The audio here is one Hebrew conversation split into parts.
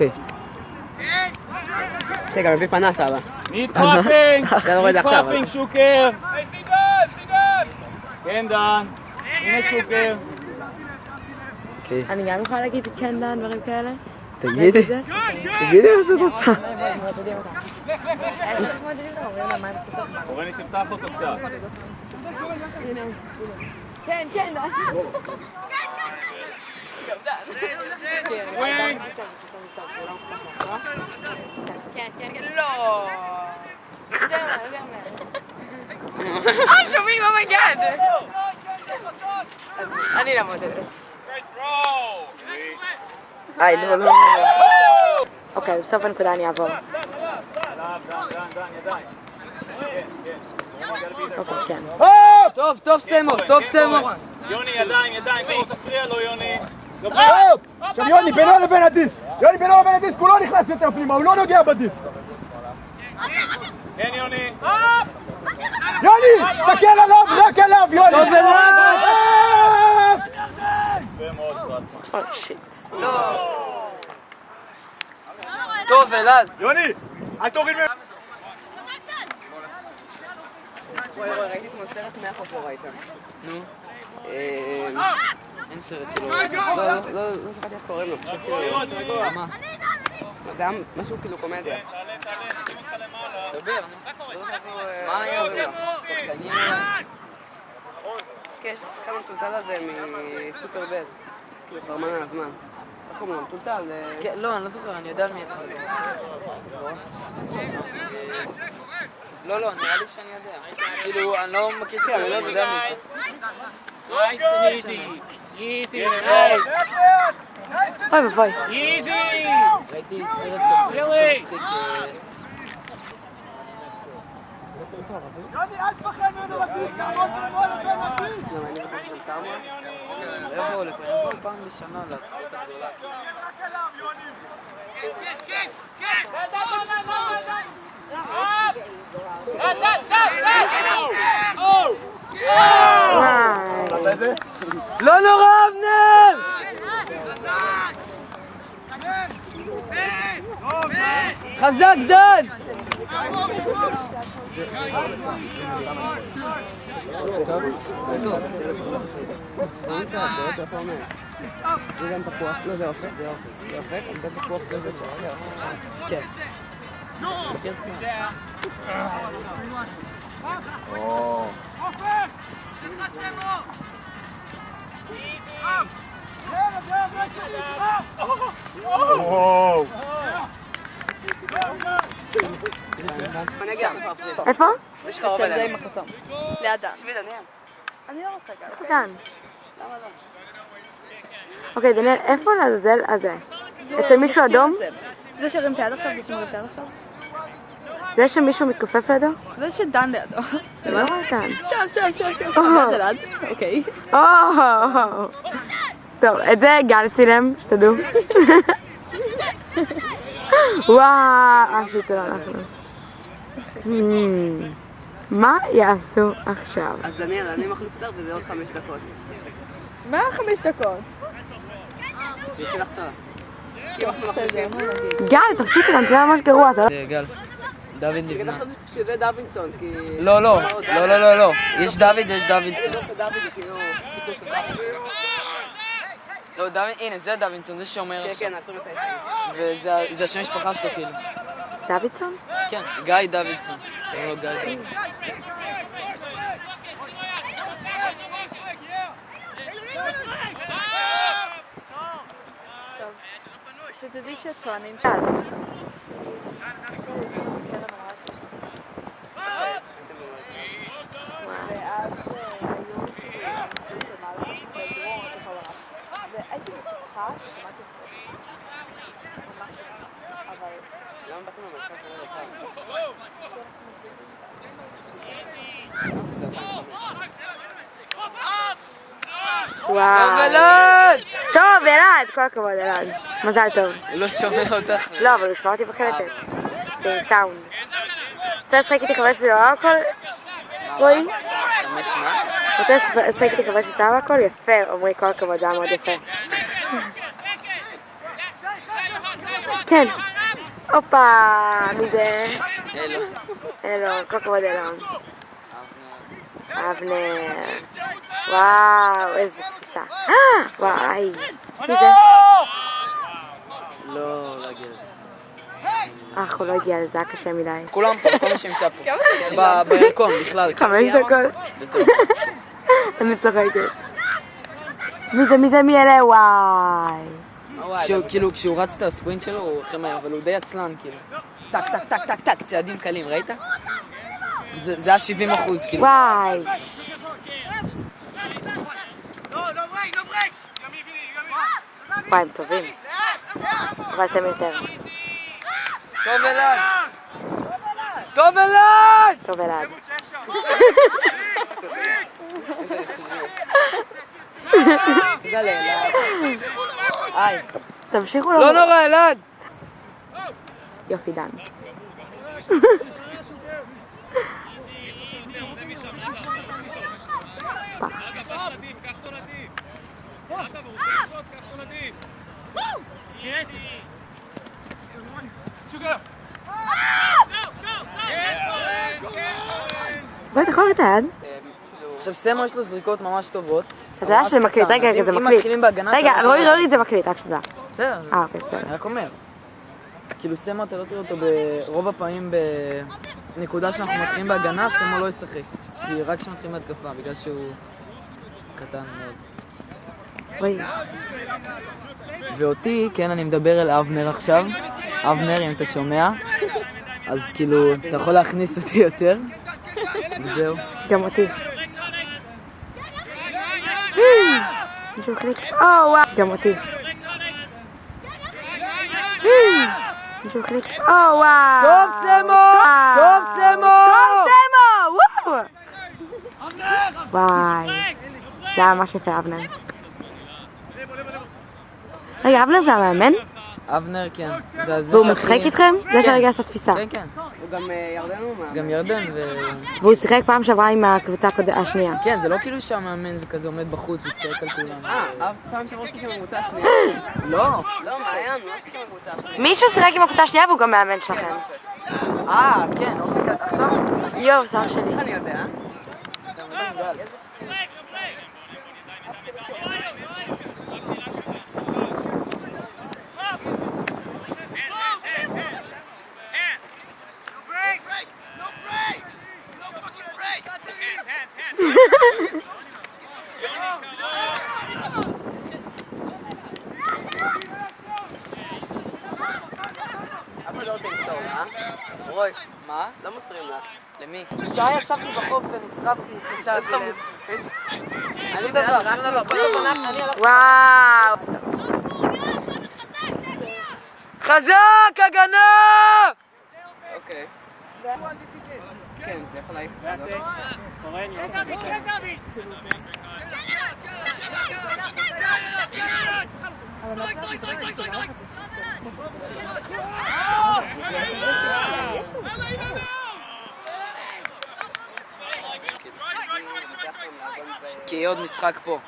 אוקיי. תראה, גם מביא פנס אבא. ניד טראפינג! אתה לא רואה את זה ניד עכשיו. טראפינג, שוקר! כן דן! הנה שוקר! אני גם יכולה להגיד כן דן, דברים כאלה? תגידי. תגידי מה שאת רוצה. אורני תפתח אותו קצת. כן, כן דן. ווינג! כן, כן, כן, לא! שומעים, אומייגאד! אני לא מודדת. לא, לא. אוקיי, בסוף הנקודה אני אעבור. אוקיי, כן. טוב, טוב סמו, טוב סמו. יוני, ידיים, בואו תפריע לו יוני. עכשיו יוני, בינו לבין הדיסק. יוני, בינו לבין הדיסק, הוא לא נכנס יותר פנימה, הוא לא נוגע בדיסק. כן יוני. יוני, תסתכל עליו, רק עליו, יוני. טוב אליו. יפה מאוד, פרסמן. שיט. טוב אלעד. יוני, אל תוריד מהם. רואי, ראיתי אתמול סרט 100% לא ראית. נו. אין סרט שלו. לא זכרתי איך קוראים לו. מה? זה היה משהו כאילו קומדיה. דבר. מה היה זה? שחקנים? כן, כמה מטולטל הזה מסופר בד. כאילו פרמן על הזמן. איך קוראים לו? מטולטל? לא, אני לא זוכר, אני יודע מי אתה. לא, נראה לי שאני יודע. כאילו, אני לא מכיר את זה, אני לא יודע מי זה. אוי ובוי. ראיתי סרט כזה. יוני, אל תפחד ממנו בדיסק, תעמוד בינו לבין הדיסק. למה, אני בטוח של טעמה? יבואו לפה, יבואו פעם בשנה להתחרות הגדולה. רק אליו, יוני. לא נורא אבנר! חזק דן! זה גם תפוח, לא זה אופק, זה אופק, אני גם תפוח כזה שם. כן. איפה? זה שקרוב אלינו. ליד דן. שבי דניאל. אני לא רוצה גם. איפה דן? למה לא? אוקיי, דניאל, איפה לעזאזל הזה? אצל מישהו אדום? זה שהרים את היד עכשיו, זה שמורים את היד עכשיו? זה שמישהו מתכופף לידו? זה שדן לידו. לא דן. שם, חמד אלעד. אוקיי. טוב, את זה גל צילם, שתדעו. וואו, זה לא אנחנו. מה יעשו עכשיו? אז דניאל, אני מחליף אותך וזה עוד 5 דקות. מה 5 דקות? יוצא לך טוב. כי אנחנו מחליפים. גל, תפסיק אותם, זה ממש גרוע, אתה לא... גל, דוד נבנה. שזה דווינסון, כי... לא. יש דוד, יש דוידסון. דוד זה כאילו... קיצור של דוד. לא, הנה, זה דוידסון, זה שאומר עכשיו. כן, 29. וזה השם משפחה שלו כאילו. דוידסון? כן, גיא דוידסון. לא, גיא דוידסון. שתדעי שטוענים ש... והייתי בטוחה ששמעתי אבל... למה באתם למרכז וואו. טוב, אלעד, כל הכבוד, אלעד. מזל טוב. הוא לא שומע אותך. לא, אבל הוא שמע אותי בקלטת. זה עם סאונד. רוצה לשחק איתי חבל שזה לא הכל? רואי? מה? רוצה לשחק איתי חבל שזה לא הכל? יפה, אומרי, כל הכבוד, זה היה מאוד יפה. כן. הופה, מי זה? אלו. אלון, כל הכבוד אלון. אבנר. וואו, איזה תפיסה. וואי. מי זה? לא להגיע לזה. הוא לא הגיע לזה, היה קשה מדי. כולם פה, כל מי שנמצא פה. בירקון בכלל. 5 דקות. אני צוחקת. מי זה מי אלה? וואי. כאילו כשהוא רץ את הספרינט שלו הוא הכי מהר, אבל הוא די עצלן כאילו. טק טק טק טק טק, צעדים קלים, ראית? זה ה-70% כאילו. וואי. וואי, הם טובים. אבל אתם יותר. טוב אלעד! טוב אלעד! טוב אלעד. תודה לאלעד. היי. תמשיכו לא נורא אלעד! יופי דן. בואי תחול את היד. עכשיו סמו יש לו זריקות ממש טובות. אתה יודע שזה מקליט, רגע, זה אם מקליט. מתחילים בהגנה... רגע, רואי זה מקליט, רק שתדע. בסדר. אוקיי, בסדר. אני רק אומר. כאילו סמו אתה לא תראה אותו ברוב הפעמים בנקודה שאנחנו מתחילים בהגנה, סמו לא ישחק. כי רק כשמתחילים בהתקפה, בגלל שהוא קטן מאוד. אוי. ואותי, כן, אני מדבר אל אבנר עכשיו. אבנר, אם אתה שומע, אז כאילו, אתה יכול להכניס אותי יותר. וזהו. גם אותי. מישהו החליט. וואו. גם אותי. מישהו החליט. וואו. טוב סמו! טוב סמו! טוב סמו! וואי. זה היה ממש יפה, אבנר. רגע, אבנר זה המאמן? אבנר, כן. והוא משחק איתכם? זה שהרגע עשה תפיסה. כן, כן. הוא גם ירדן הוא מאמן. גם ירדן והוא שיחק פעם שעברה עם הקבוצה השנייה. כן, זה לא כאילו שהמאמן זה כזה עומד בחוץ וצועק על כולם. פעם שעברה שיחק עם הקבוצה השנייה. לא. לא, מעיין, לא שיחק עם הקבוצה השנייה. מישהו שיחק עם הקבוצה השנייה והוא גם מאמן שלכם. כן, עכשיו יואו, שר שלי. איך אני יודע? רוי, מה? לא מוסרים לה. למי? שעה ישבתי בחוף ונשרפתי, התקשרתי להם. שום דבר, שום דבר. וואו. חזק, הגנה! אוקיי. כן, זה יכול להעיף. כי יהיה עוד משחק פה,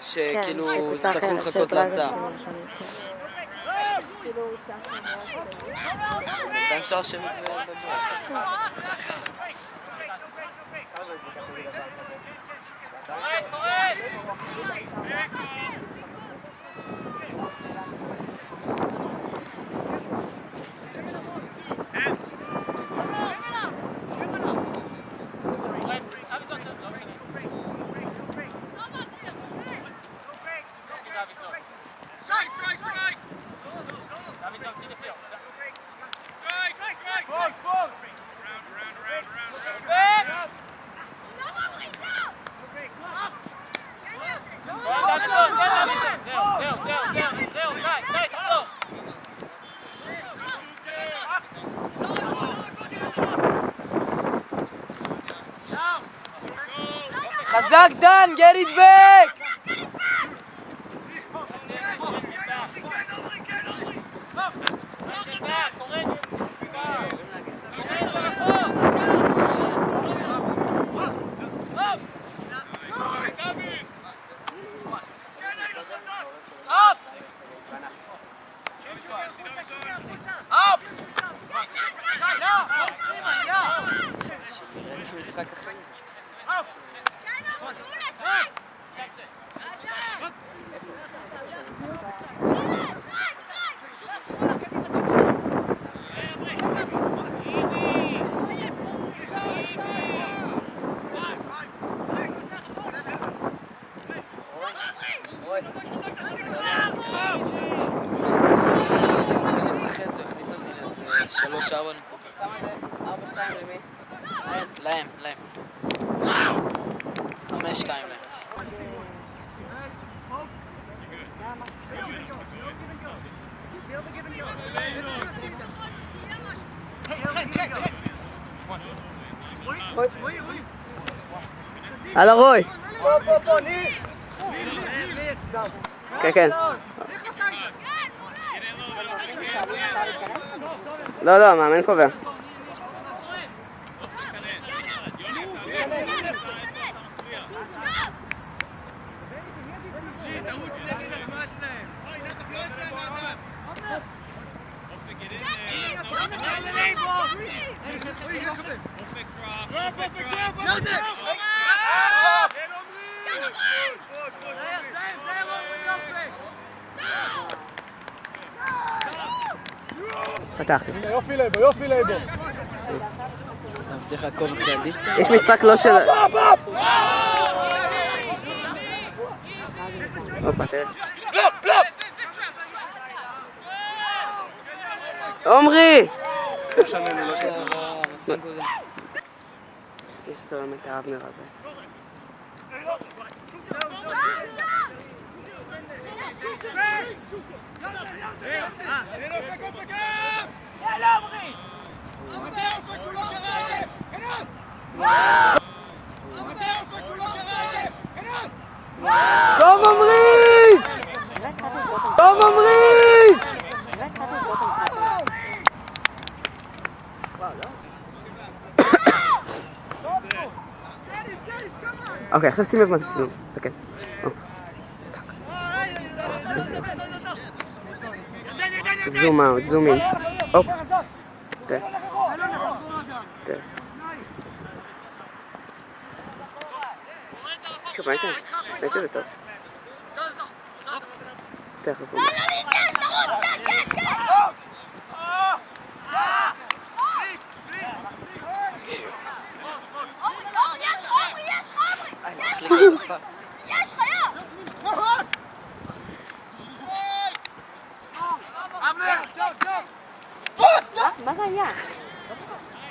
שכאילו יצטרכו לחכות להסעה. אתה אפשר לשבת ולדבר. חזק דן, get it back! שנראה את המשחק אחרי. שלוש, ארבע נקודות. כמה זה? 4-2 למי? להם. 5-2 להם. הלאה רוי! כן. לא, המאמן קובע. פתחתי. יופי לייבו. אתה צריך לעקוב אחרי הדיסק? יש משחק לא של... הופה, תראה. עומרי! יש צלם את האבנר הזה. טוב עמרי! אוקיי, עכשיו שים לב מה זה צילום. תסתכל. זום אאוט, זום אין. הופ. תראה. שוב, אני אצא זה טוב. תראה, חסום. מה זה היה?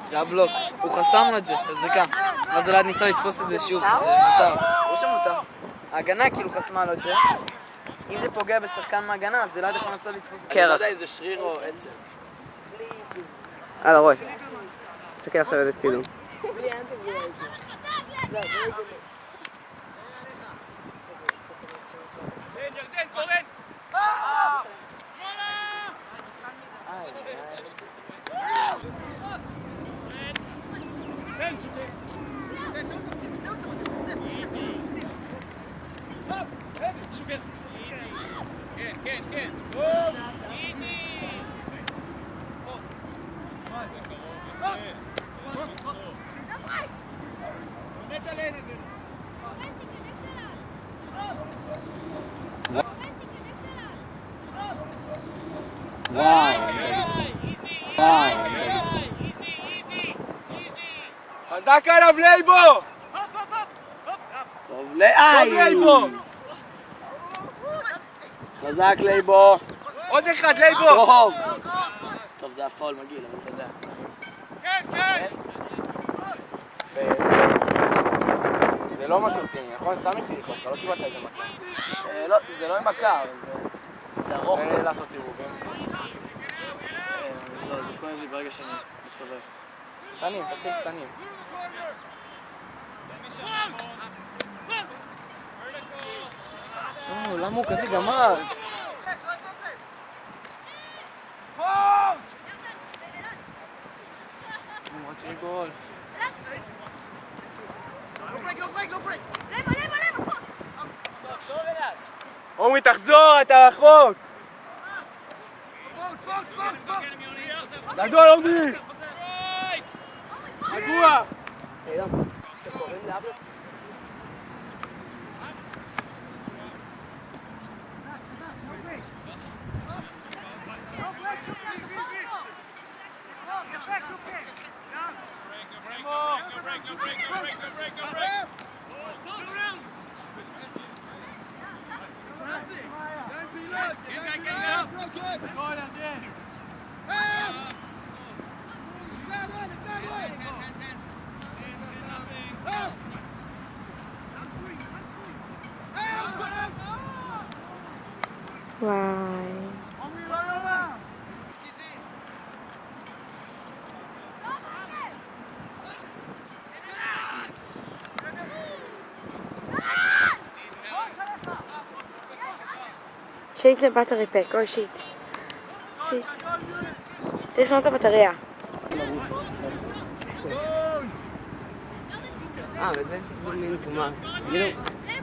זה הבלוק, הוא חסם לו את זה, את הזריקה. ואז אלעד ניסה לתפוס את זה שוב, זה מותר. או שמותר. ההגנה כאילו חסמה לו את זה. אם זה פוגע בשחקן מההגנה, אז אלעד יכול לנסות לתפוס את זה. אני לא יודע אם זה שריר או עצם. הלאה, רוי. תסתכל עכשיו איזה צילום. חזק עליו לייבו! טוב לייבו! חזק לייבו! עוד אחד לייבו! טוב! טוב, זה הפועל מגעיל, אבל אתה יודע. כן! זה לא משהו ציני, נכון? סתם התחיל לך, אתה לא קיבלת איזה מכה. זה לא עם מכה, זה ארוך. זה לעשות סיבובים. לא, זה כואב לי ברגע שאני מסובב. קטנים, תתחיל קטנים. למה הוא כזה גמר? עוד שיהיה גול. עומרי, תחזור, אתה רחוק! גדול עומדי! רגוע! אתם קוראים לאבא? וואי. שיט לבטרי פק, אוי שיט. שיט. צריך לשנות את הבטריה. וזה מין תגומה. כאילו,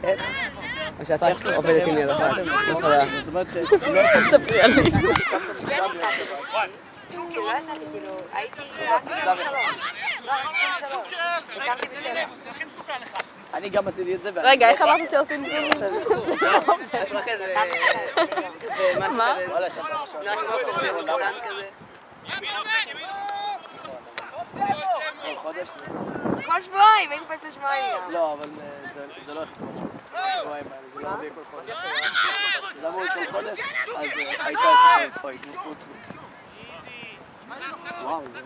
איך? או שאת רק עובדת עם יד אחת. לא חיה. זאת אומרת אל תפריע לי. כאילו, לא יצאתי, כאילו, הייתי רק בשם 3. לא, רק בשם 3. הקמתי בשם. אני גם עשיתי את זה. רגע, איך אמרת שעושים דברים? יש רק איזה... מה? וואלה, שאתה נראה כמו קוראים קטן כזה. חודש? כל שבועיים, הייתי פה לפני שבועיים גם. לא, אבל זה לא יכול להיות שבועיים האלה, זה לא הרבה כל חודש. זה אמור להיות כל חודש, אז הייתה שחררת פה התמחות. וואו, זה...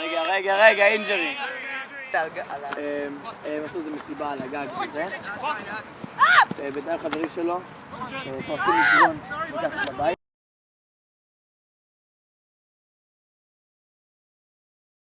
רגע, אינג'רי. הם עשו איזה מסיבה על הגג וזה. בינתיים חברים שלו, עושים מזרון מתחת לבית.